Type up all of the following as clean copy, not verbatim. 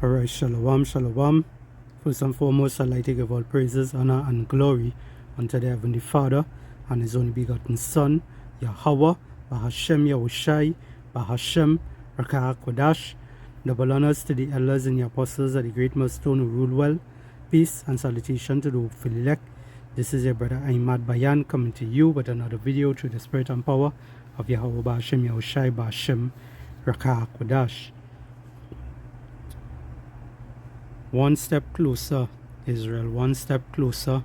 Alright, shalom, shalom. First and foremost, I'd like to give all praises, honor, and glory unto the Heavenly Father and His only begotten Son, Yahweh, Bahashem Yahushai, Bahashem Rakah Kodash. Double honors to the elders and the apostles of the great millstone who rule well. Peace and salutation to the hopeful elect. This is your brother Ahmad Bayan coming to you with another video through the spirit and power of Yahweh Bahashem Yahushai, Bahashem Rakah Kodash. One step closer, Israel, one step closer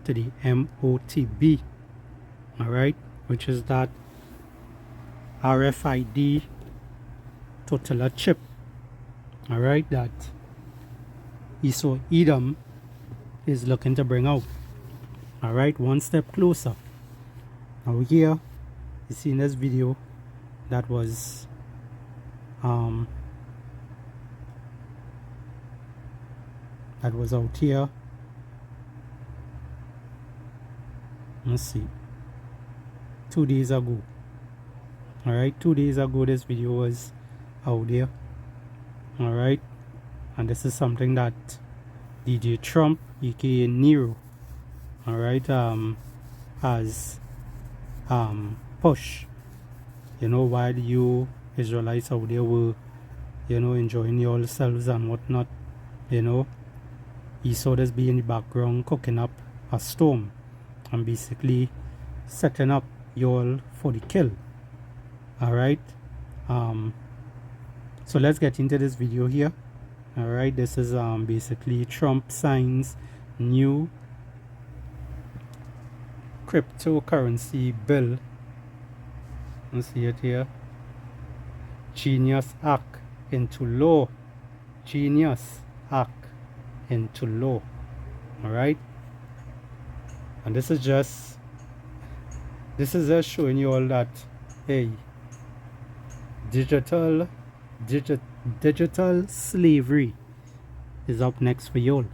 to the MOTB, alright, which is that RFID totaler chip, alright, that Esau Edom is looking to bring out, alright, one step closer. Now here, you see in this video, that was out here. Let's see, 2 days ago. Alright, 2 days ago this video was out there. Alright, and this is something that DJ Trump, aka Nero, alright, has pushed. You know, while you Israelites out there were, you know, enjoying yourselves and whatnot, you know, he saw this be in the background cooking up a storm and basically setting up y'all for the kill. Alright, so let's get into this video here. Alright, this is basically Trump signs new cryptocurrency bill. Let's see it here. Genius Act into law. Genius Act into law. Alright, and this is just showing you all that, hey, digital slavery is up next for y'all.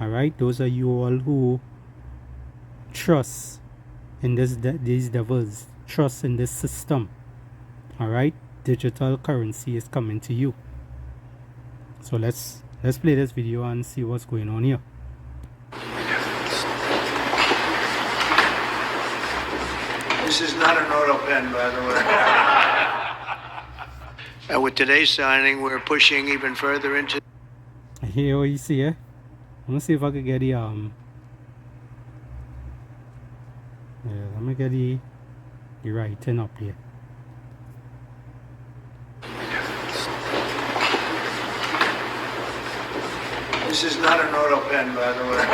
Alright, those are you all who trust in these devils, trust in this system. Alright, digital currency is coming to you. So let's play this video and see what's going on here. This is not an auto pen, by the way. And with today's signing, we're pushing even further into... Here you see it. I'm gonna see if I can get the yeah, let me get the writing up here. This is not an auto pen, by the way.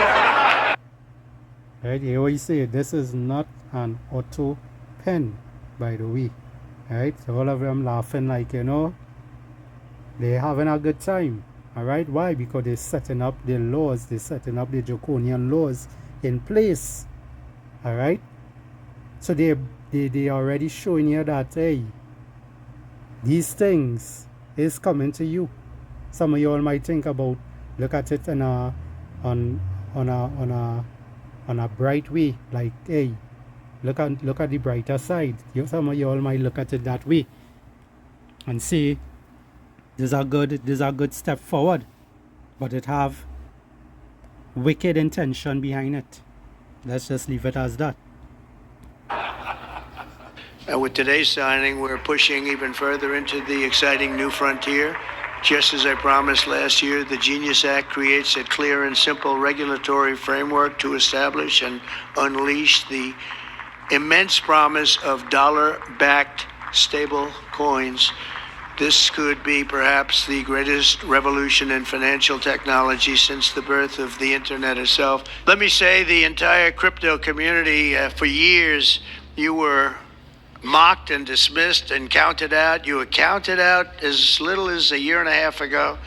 Right, here what you say, this is not an auto pen, by the way. Right, so all of them laughing like, you know, they're having a good time. Alright, why? Because they're setting up the laws, they're setting up the draconian laws in place. Alright, so they already showing you that, hey, these things is coming to you. Some of you all might think about, look at it on a bright way, like, hey, look at the brighter side. Some of you all might look at it that way and say this is a good step forward, but it have wicked intention behind it. Let's just leave it as that. And with today's signing, we're pushing even further into the exciting new frontier. Just as I promised last year, the Genius Act creates a clear and simple regulatory framework to establish and unleash the immense promise of dollar-backed stable coins. This could be perhaps the greatest revolution in financial technology since the birth of the internet itself. Let me say, the entire crypto community, for years, you were mocked and dismissed and counted out. You were counted out as little as a year and a half ago.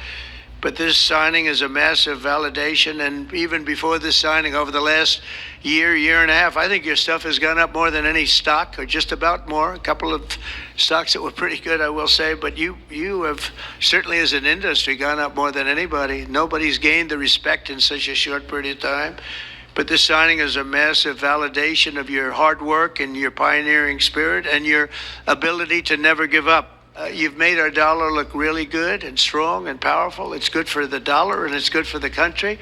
But this signing is a massive validation. And even before this signing, over the last year and a half, I think your stuff has gone up more than any stock, or just about more. A couple of stocks that were pretty good, I will say. But you have certainly, as an industry, gone up more than anybody. Nobody's gained the respect in such a short period of time. But this signing is a massive validation of your hard work and your pioneering spirit and your ability to never give up. You've made our dollar look really good and strong and powerful. It's good for the dollar and it's good for the country.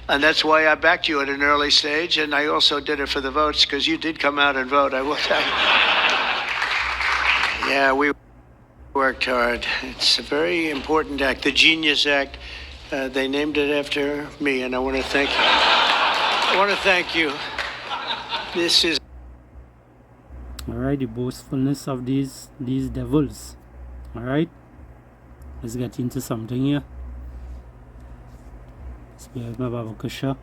And that's why I backed you at an early stage. And I also did it for the votes because you did come out and vote, I will tell you. Yeah, we worked hard. It's a very important act. The Genius Act, they named it after me, and I want to thank you. I want to thank you. This is... Alright, the boastfulness of these devils. Alright, let's get into something here. Let's be with my Baba Kusha.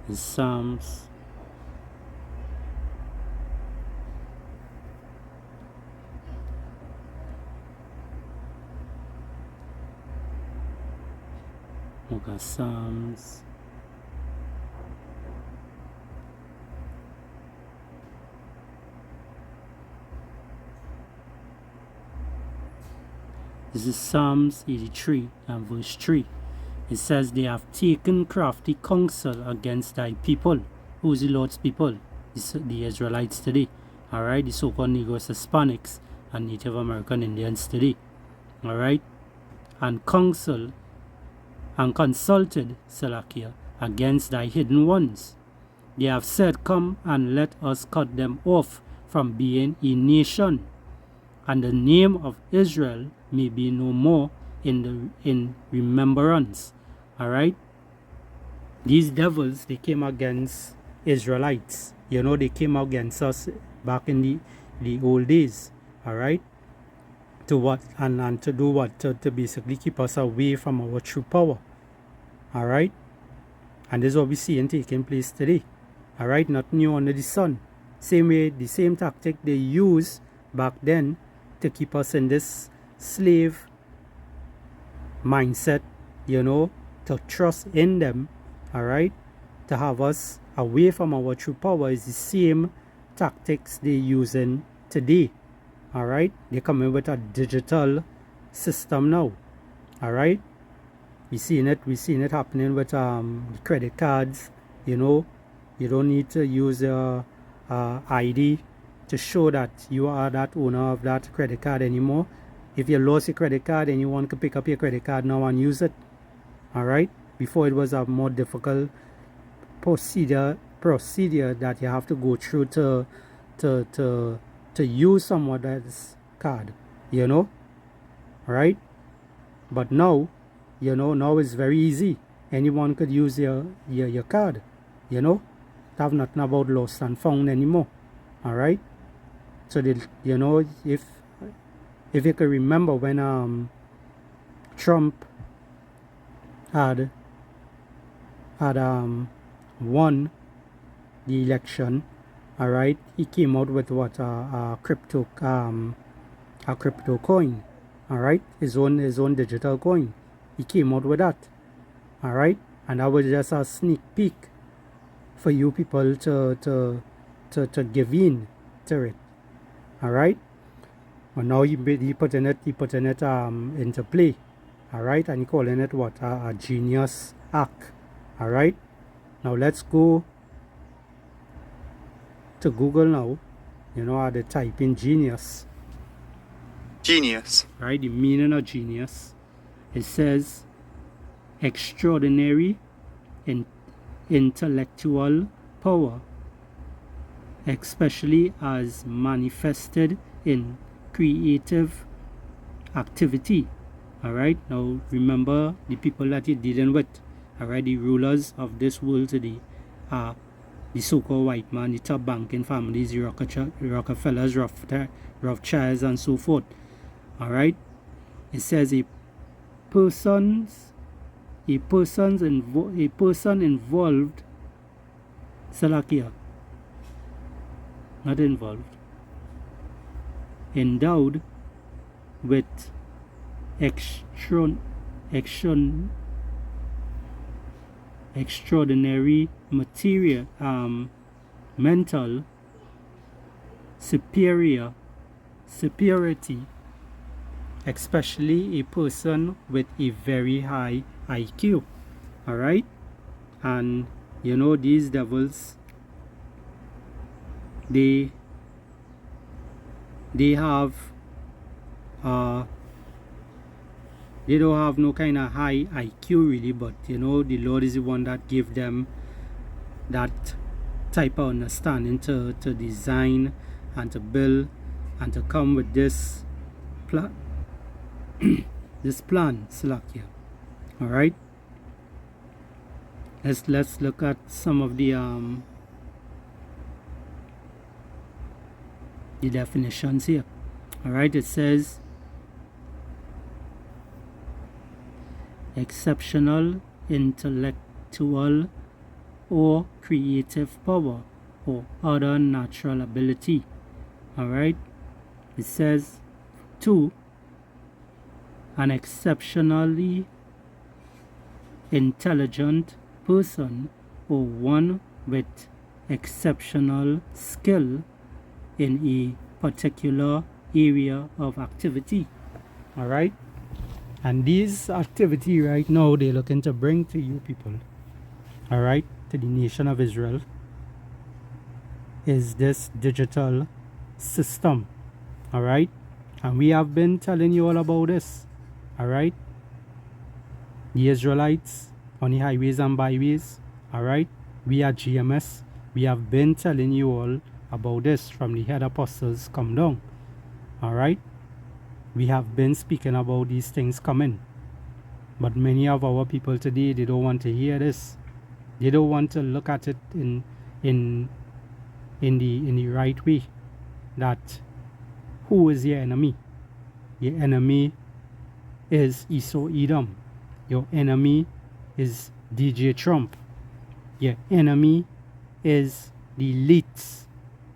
The Psalms. Okay, Psalms. This is Psalms 83 and verse 3. It says, they have taken crafty counsel against thy people. Who is the Lord's people? The Israelites today. Alright, the so-called Negroes, Hispanics, and Native American Indians today. Alright, and counsel and consulted, Salakia, against thy hidden ones. They have said, come and let us cut them off from being a nation, and the name of Israel may be no more in remembrance. Alright, these devils, they came against Israelites. You know, they came against us back in the old days. Alright, to what? And to do what? To basically keep us away from our true power. Alright, and this is what we see in taking place today. Alright, not new under the sun. Same way, the same tactic they used back then to keep us in this slave mindset, you know, to trust in them, alright, to have us away from our true power, is the same tactics they're using today. Alright, they're coming with a digital system now. Alright, we've seen it happening with credit cards. You know, you don't need to use a ID to show that you are that owner of that credit card anymore. If you lost your credit card, anyone can pick up your credit card now and use it. Alright, before it was a more difficult procedure that you have to go through to use someone else's card, you know. Alright, but now, you know, now it's very easy. Anyone could use your card, you know. Have nothing about lost and found anymore. Alright, so they, you know, if you can remember when Trump had won the election, alright, he came out with what, a crypto coin, alright, his own digital coin. He came out with that, alright, and that was just a sneak peek for you people to give in to it. Alright, but now he putting it into play. Alright, and he calling it what, a genius act. Alright, now let's go to Google now. You know how to type in genius. Genius. Right, the meaning of genius. It says extraordinary intellectual power, especially as manifested in creative activity. Alright, now remember the people that you're dealing with. Alright, the rulers of this world today are the so-called white man, the top banking families, the Rockefellers, Rothschilds, and so forth. Alright, it says a person involved, Salakia, not involved, endowed with extraordinary material, mental superiority, especially a person with a very high IQ. Alright, and you know, these devils, they have they don't have no kind of high IQ really, but you know, the Lord is the one that gave them that type of understanding to design and to build and to come with this plan this plan Salakia. All right, let's look at some of the definitions here. All right, it says exceptional intellectual or creative power or other natural ability. All right, it says 2, an exceptionally intelligent person or one with exceptional skill in a particular area of activity. All right, and this activity right now they're looking to bring to you people, all right, to the nation of Israel, is this digital system. All right, and we have been telling you all about this. All right, the Israelites on the highways and byways. All right, we at GMS, we have been telling you all about this from the head apostles come down. All right, we have been speaking about these things coming, but many of our people today, they don't want to hear this. They don't want to look at it in the right way, that who is your enemy? Your enemy is Esau Edom. Your enemy is DJ Trump. Your enemy is the elites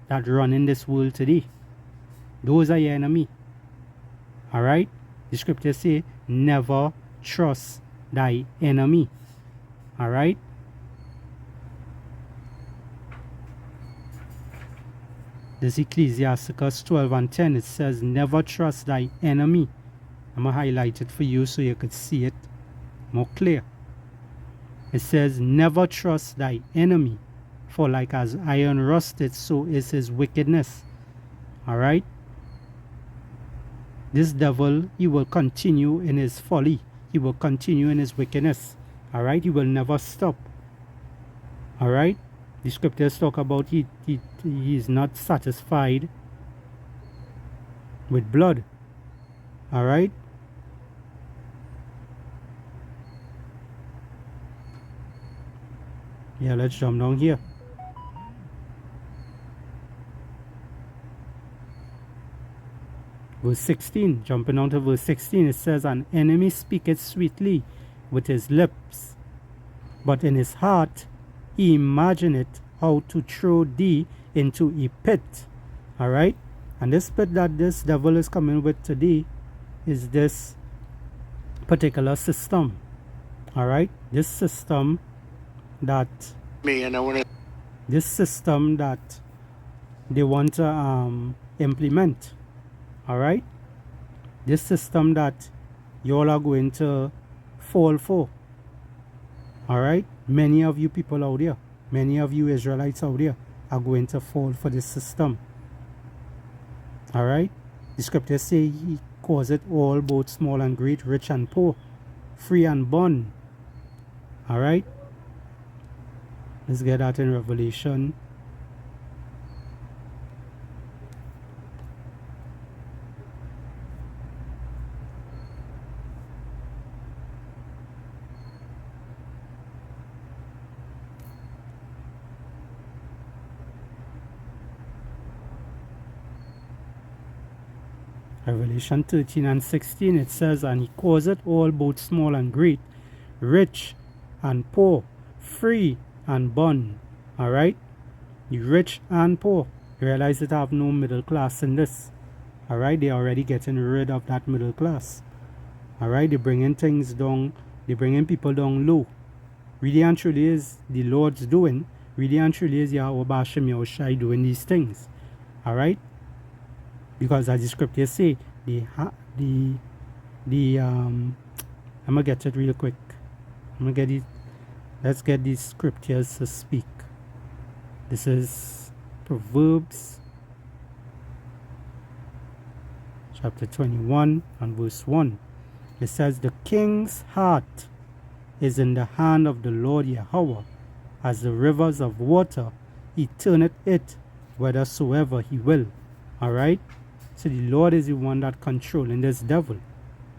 that run in this world today. Those are your enemy. All right, the scriptures say never trust thy enemy. All right, this Ecclesiasticus 12:10, it says never trust thy enemy. I'm going to highlight it for you so you could see it more clear. It says never trust thy enemy, for like as iron rusted, so is his wickedness. All right, this devil, he will continue in his folly. He will continue in his wickedness. All right, he will never stop. All right, the scriptures talk about he is not satisfied with blood. All right, yeah, let's jump down here. Verse 16, jumping on to verse 16, it says, an enemy speaketh sweetly with his lips, but in his heart he imagineth how to throw thee into a pit. All right, and this pit that this devil is coming with today is this particular system. All right, this system that they want to implement. All right, this system that you all are going to fall for. All right, many of you people out there, many of you Israelites out there are going to fall for this system. All right, the scriptures say he causeth all, both small and great, rich and poor, free and bond. All right, let's get that in Revelation. Revelation 13 and 16, it says, and he causeth all, both small and great, rich and poor, free and bond. All right, the rich and poor. You realize that I have no middle class in this. All right, they're already getting rid of that middle class. All right, they're bringing things down, they're bringing people down low. Really and truly is the Lord's doing. Really and truly is Yahweh Bashem Yahushai doing these things. All right, because as the scriptures say, I'm gonna get it real quick. I'm gonna get it. Let's get these scriptures to speak. This is Proverbs chapter 21 and verse 1. It says, the king's heart is in the hand of the Lord Yahweh, as the rivers of water, he turneth it whithersoever he will. Alright? So the Lord is the one that controlling this devil.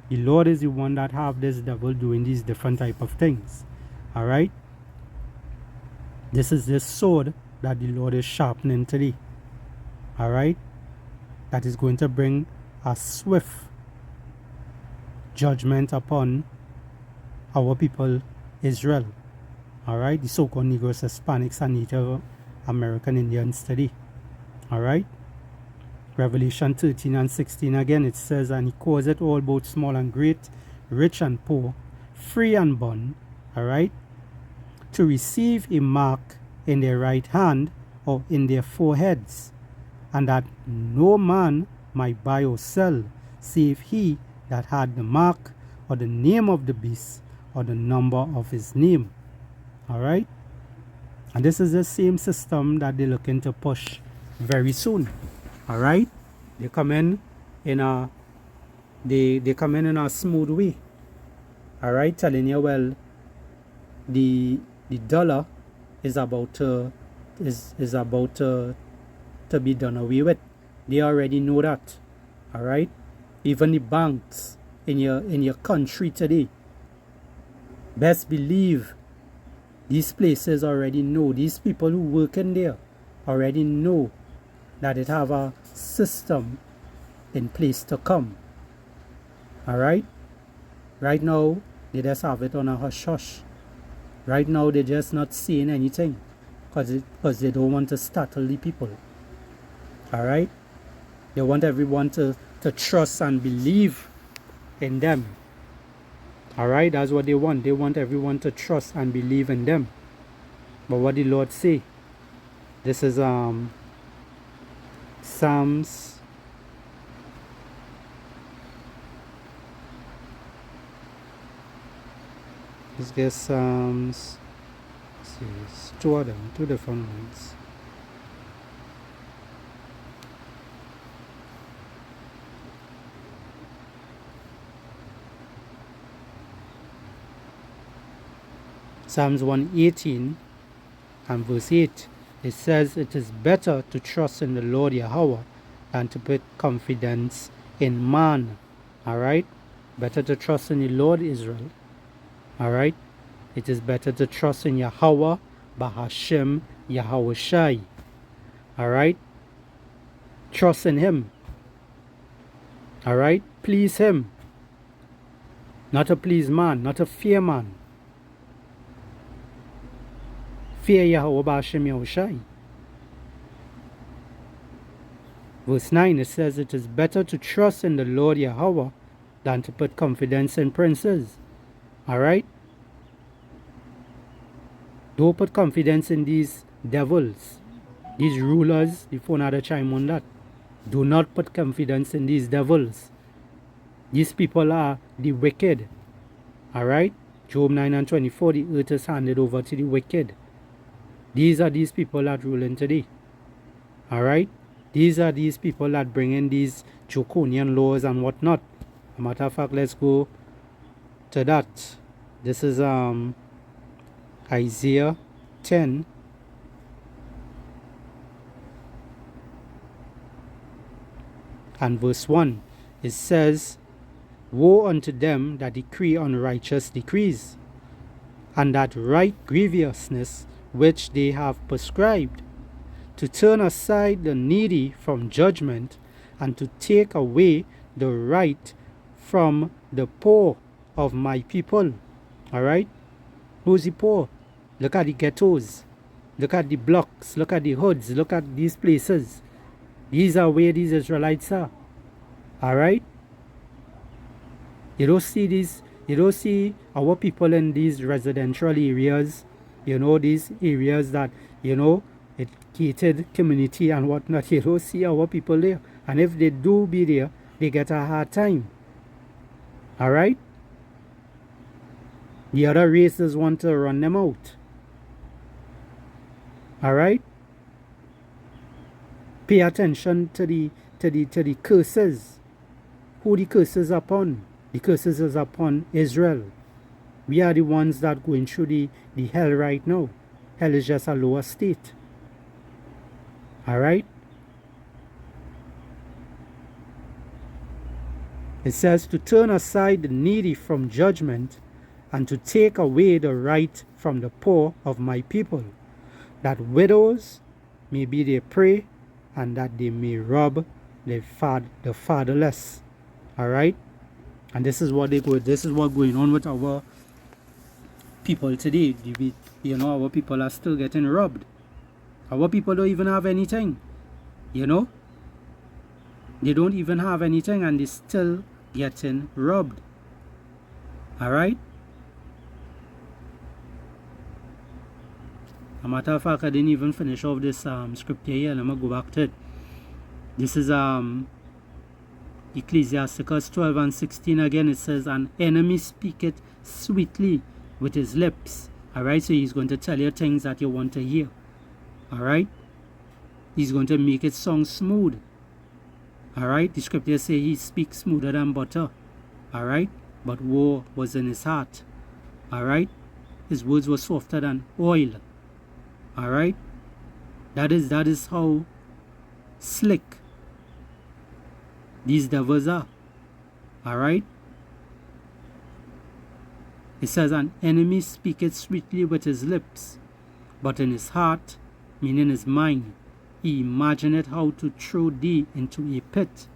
The Lord is the one that have this devil doing these different type of things. Alright? This is the sword that the Lord is sharpening today. Alright? That is going to bring a swift judgment upon our people, Israel. Alright? The so-called Negroes, Hispanics, and Native American Indians today. Alright? Revelation 13 and 16 again, it says, and he calls it all, both small and great, rich and poor, free and bond, alright, to receive a mark in their right hand or in their foreheads, and that no man might buy or sell, save he that had the mark or the name of the beast or the number of his name. Alright? And this is the same system that they're looking to push very soon. Alright? They come in a they come in a smooth way. Alright, telling you, well, the dollar is about to be done away with. They already know that. Alright? Even the banks in your country today, best believe these places already know, these people who work in there already know that it have a system in place to come. Alright? Right now, they just have it on a hush-hush. Right now, they're just not saying anything because they don't want to startle the people. Alright? They want everyone to trust and believe in them. Alright? That's what they want. They want everyone to trust and believe in them. But what did the Lord say? This is Psalms 2 of them, 2 different ones. Psalms 118 and verse 8, it says, it is better to trust in the Lord Yahweh than to put confidence in man. Alright? Better to trust in the Lord Israel. Alright? It is better to trust in Yahweh, Bahashem, Yahweh Shai. Alright? Trust in him. Alright? Please him. Not to please man, not to fear man. Fear Yahweh, Bahashem, Yahweh Shai. Verse 9, it says, it is better to trust in the Lord Yahweh than to put confidence in princes. Alright? Don't put confidence in these devils, these rulers. The phone had a chime on that. Do not put confidence in these devils. These people are the wicked. Alright? Job 9 and 24, the earth is handed over to the wicked. These are these people that ruling today. Alright? These are these people that bring in these draconian laws and whatnot. As a matter of fact, let's go to that. This is Isaiah 10 and verse 1. It says, woe unto them that decree unrighteous decrees, and that right grievousness which they have prescribed, to turn aside the needy from judgment, and to take away the right from the poor of my people. Alright? Who's the poor? Look at the ghettos. Look at the blocks. Look at the hoods. Look at these places. These are where these Israelites are. Alright? You don't see these, you don't see our people in these residential areas, you know, these areas that, you know, it gated community and whatnot. You don't see our people there. And if they do be there, they get a hard time. Alright? The other races want to run them out. Alright? Pay attention to the curses. who the curse is upon? The curse is upon Israel. We are the ones that going through the hell right now. Hell is just a lower state. Alright? It says to turn aside the needy from judgment and to take away the right from the poor of my people, that widows may be their prey and that they may rob the fatherless. Alright? And this is what this is what going on with our people today. You know, our people are still getting robbed. Our people don't even have anything. You know? They don't even have anything and they still getting robbed. Alright? A matter of fact, I didn't even finish off this scripture here. Let me go back to it. This is Ecclesiasticus 12 and 16 again. It says, an enemy speaketh sweetly with his lips. Alright, so he's going to tell you things that you want to hear. Alright? He's going to make it sound smooth. Alright? The scriptures say he speaks smoother than butter. Alright? But woe was in his heart. Alright? His words were softer than oil. Alright? That is how slick these devils are. Alright? It says, an enemy speaketh sweetly with his lips, but in his heart, meaning his mind, he imagineth how to throw thee into a pit.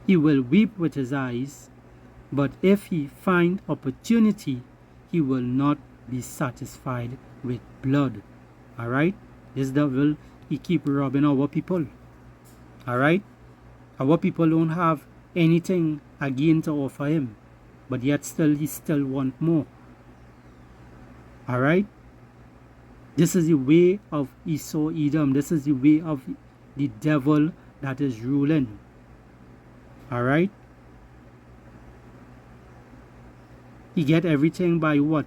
He will weep with his eyes, but if he find opportunity, he will not be satisfied with blood. Alright? This devil, he keep robbing our people. Alright? Our people don't have anything again to offer him, but yet he still want more. Alright? This is the way of Esau Edom. This is the way of the devil that is ruling. Alright? He get everything by what?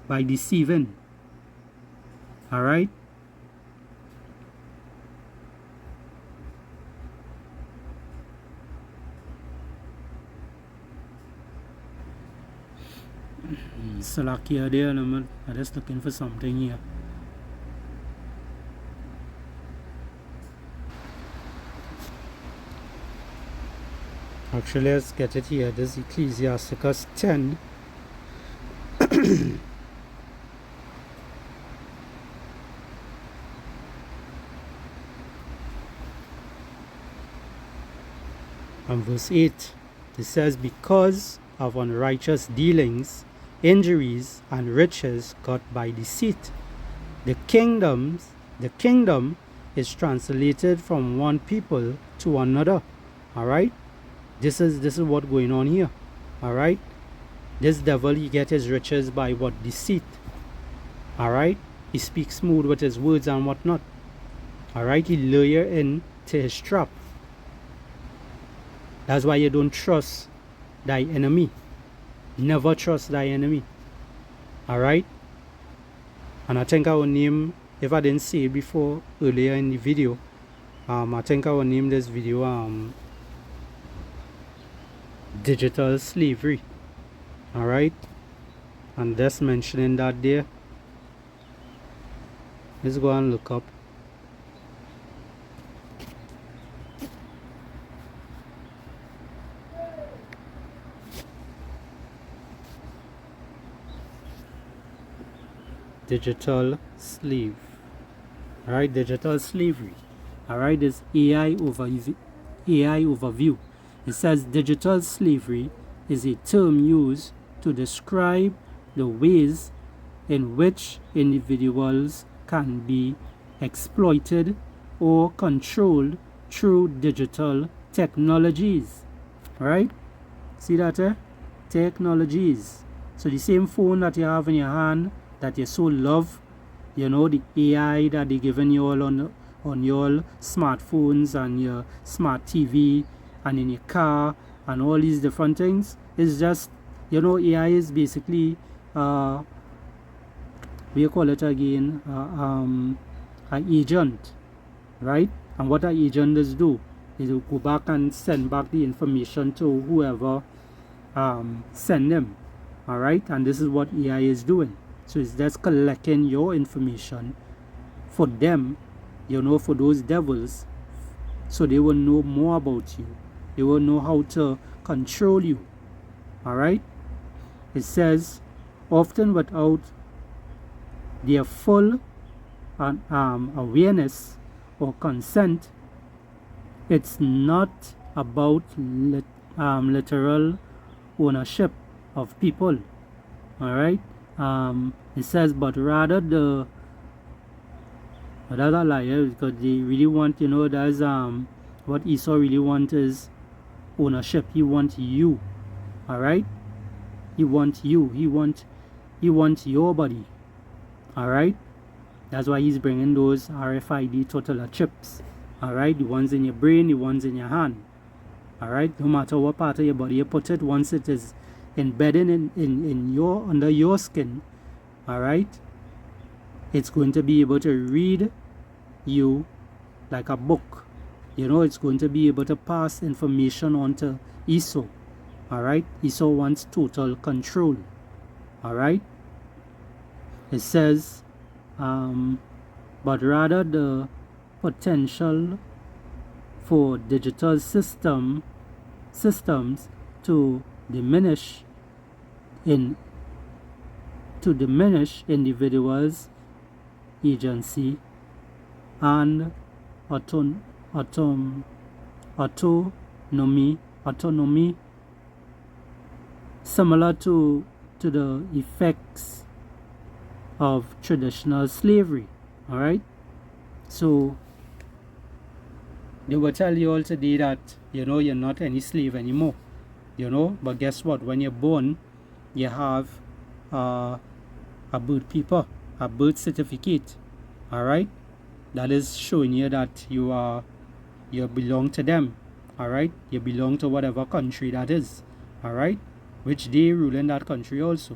By deceiving. Alright? Salakia there, I'm just looking for something here. Actually, let's get it here. This is Ecclesiasticus 10. And verse 8, it says, because of unrighteous dealings, injuries, and riches got by deceit, the kingdom is translated from one people to another. Alright? This is what going on here. Alright? This devil, he get his riches by what? Deceit. Alright? He speaks smooth with his words and whatnot. Alright? He lure you in to his trap. That's why you don't trust thy enemy. Never trust thy enemy. Alright? And I think I will name, if I didn't say it before earlier in the video, I think I will name this video Digital Slavery. Alright? And just mentioning that there. Let's go and look up. Digital slave. Alright, digital slavery. Alright, this AI overview. It says digital slavery is a term used to describe the ways in which individuals can be exploited or controlled through digital technologies. Right? See that there? Technologies. So the same phone that you have in your hand that you so love, you know, the AI that they giving you all on your smartphones and your smart TV and in your car and all these different things, is just, you know, AI is basically we call it again an agent, right? And what an agent does do It will go back and send back the information to whoever send them. Alright, and this is what AI is doing. So it's just collecting your information for them, you know, for those devils, so they will know more about you. They will know how to control you. Alright, it says often without their full awareness or consent. It's not about literal ownership of people. Alright, it says, but rather that's a lie, because they really want, you know, that's what Esau really wants is ownership. He wants you. Alright, he wants you. He wants your body. Alright, that's why he's bringing those RFID total chips. Alright, the ones in your brain, the ones in your hand. Alright, no matter what part of your body you put it, once it is embedded in your, under your skin, alright, it's going to be able to read you like a book. You know, it's going to be able to pass information on to Esau. Alright, Esau wants total control. Alright, it says, but rather the potential for digital systems to diminish individuals' agency and autonomy, similar to the effects of traditional slavery. Alright, so they will tell you all today that, you know, you're not any slave anymore, you know, but guess what? When you're born, you have a birth paper, a birth certificate. Alright, that is showing you that you belong to them. Alright, you belong to whatever country that is. Alright, which they rule in that country also.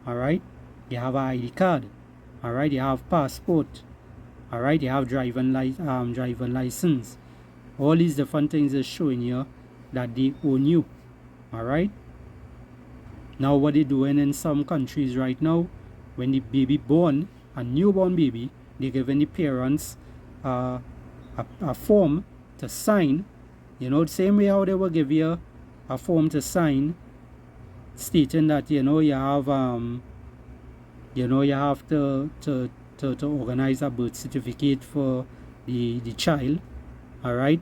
Alright, you have an ID card. Alright, you have passport. Alright, you have driving license. All these different things is showing you that they own you. Alright, now what they're doing in some countries right now, when the baby born, a newborn baby, they're giving the parents a form to sign. You know, the same way how they will give you a form to sign stating that, you know, you have to organize a birth certificate for the child. Alright,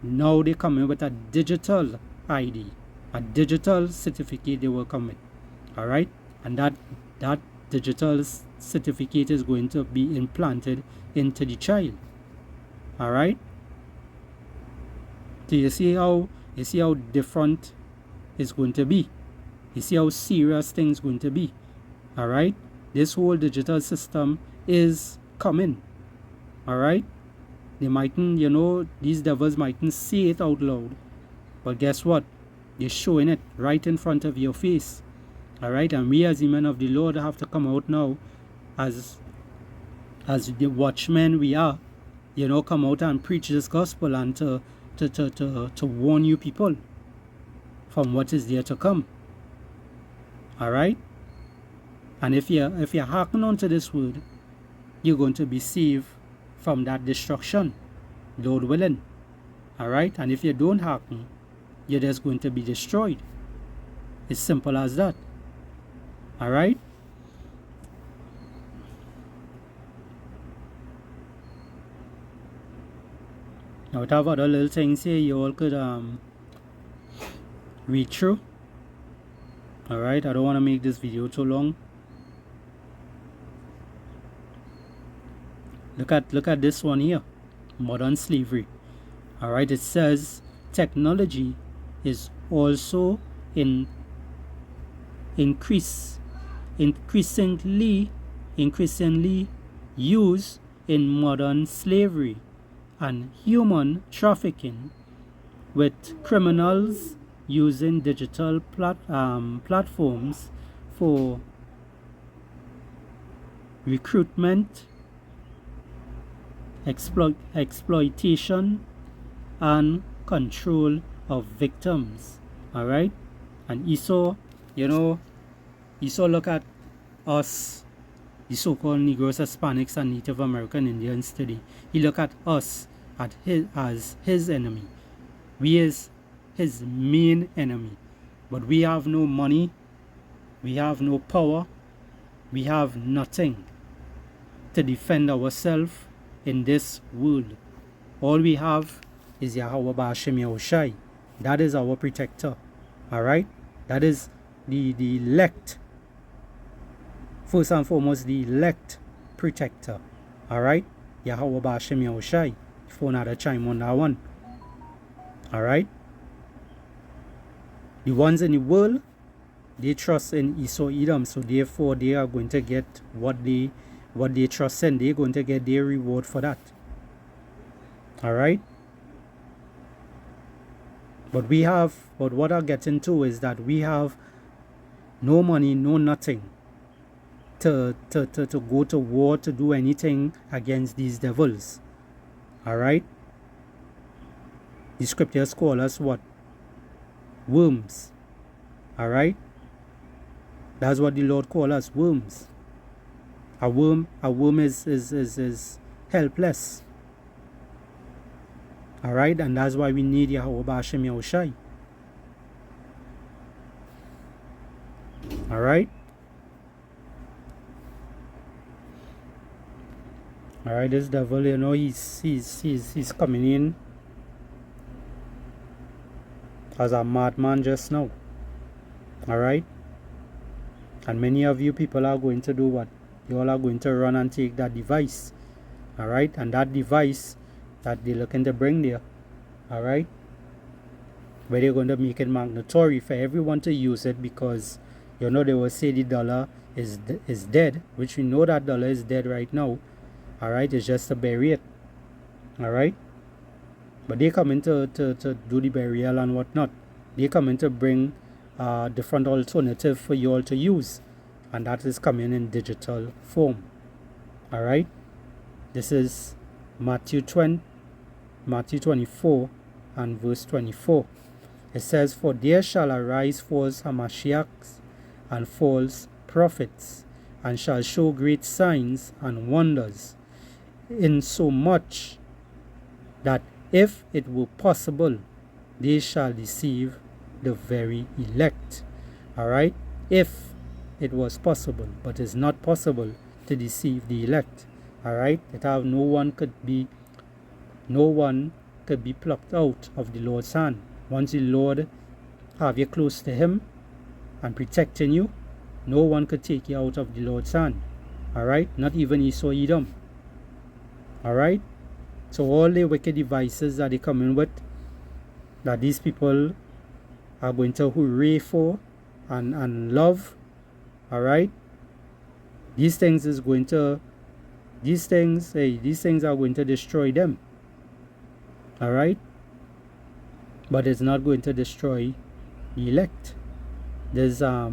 now they come in with a digital ID, a digital certificate they will come with. Alright, and that digital certificate is going to be implanted into the child. Alright, so you see how different it's going to be. You see how serious things going to be. Alright, this whole digital system is coming. Alright, they mightn't, you know, these devils mightn't say it out loud, but guess what? They're showing it right in front of your face. Alright, and we as the men of the Lord have to come out now as the watchmen we are, you know, come out and preach this gospel and to warn you people from what is there to come. Alright, and if you're hearkening onto this word, you're going to be saved from that destruction, Lord willing. Alright, and if you don't hearken, you're just going to be destroyed. It's simple as that. Alright, now we have other little things here you all could read through. Alright, I don't want to make this video too long. Look at this one here, modern slavery. Alright, it says technology is also increasingly used in modern slavery and human trafficking, with criminals using digital platforms for recruitment, exploitation, and control of victims. All right, and Esau, Esau look at us, the so-called Negroes, Hispanics, and Native American Indians today. He look at us as his enemy. We is his main enemy. But we have no money, we have no power, we have nothing to defend ourselves in this world. All we have is Yahweh Ba'ashem Yahushai. That is our protector. Alright? That is the elect. First and foremost, the elect protector. Alright? Yahweh Ba'ashem Yahushai. For another chime on that one. Alright? The ones in the world, they trust in Esau Edom, so therefore they are going to get what they trust in. They're going to get their reward for that. Alright? But what I'm getting to is that we have no money, no nothing to go to war, to do anything against these devils. Alright? The scriptures call us what? Worms. Alright? That's what the Lord calls us, worms. A worm is helpless. Alright? And that's why we need Yahweh Ba'ashem Yahushai. Alright? Alright, this devil, he's coming in as a madman just now. Alright? And many of you people are going to do what? You all are going to run and take that device. Alright? And that device that they're looking to bring there. Alright? Where they're going to make it mandatory for everyone to use it, because they will say the dollar is dead, which we know that dollar is dead right now. Alright? It's just to bury it. Alright? But they come in to do the burial and whatnot. They come in to bring different alternative for you all to use. And that is coming in digital form. Alright? This is Matthew 24 and verse 24. It says, "For there shall arise false Hamashiachs and false prophets, and shall show great signs and wonders, insomuch that if it were possible, they shall deceive the very elect." Alright? If it was possible, but it's not possible to deceive the elect. Alright? No one could be plucked out of the Lord's hand. Once the Lord have you close to him and protecting you, no one could take you out of the Lord's hand. Alright? Not even Esau Edom. Alright? So all the wicked devices that they come in with, that these people are going to hooray for and love, alright? These things are going to destroy them. Alright? But it's not going to destroy the elect. There's the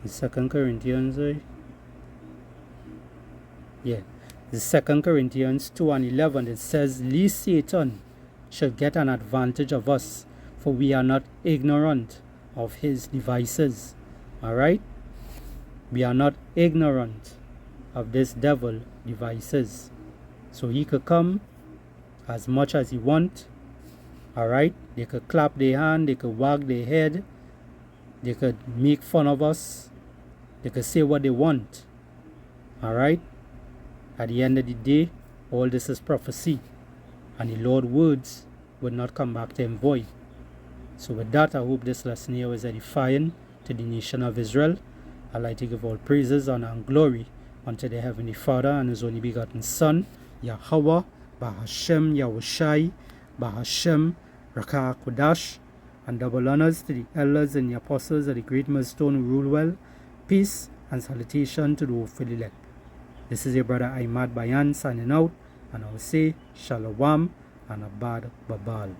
2 Corinthians, the 2 Corinthians 2 and 11, it says, "Lest Satan should get an advantage of us, for we are not ignorant of his devices." Alright? We are not ignorant of this devil devices. So he could come as much as he want. Alright? They could clap their hand, they could wag their head, they could make fun of us, they could say what they want. Alright? At the end of the day, all this is prophecy, and the Lord's words will not come back to him void. So with that, I hope this lesson here was edifying to the nation of Israel. I'd like to give all praises, honor, and glory unto the Heavenly Father and his only begotten Son, Yahweh Ba'ashem Yahushai Ba'ashem Rakah Kodash, and double honors to the elders and the apostles of the great millstone who rule well. Peace and salutation to the hopeful elect. This is your brother Ahmad Bayan signing out, and I will say Shalom and Abad Babal.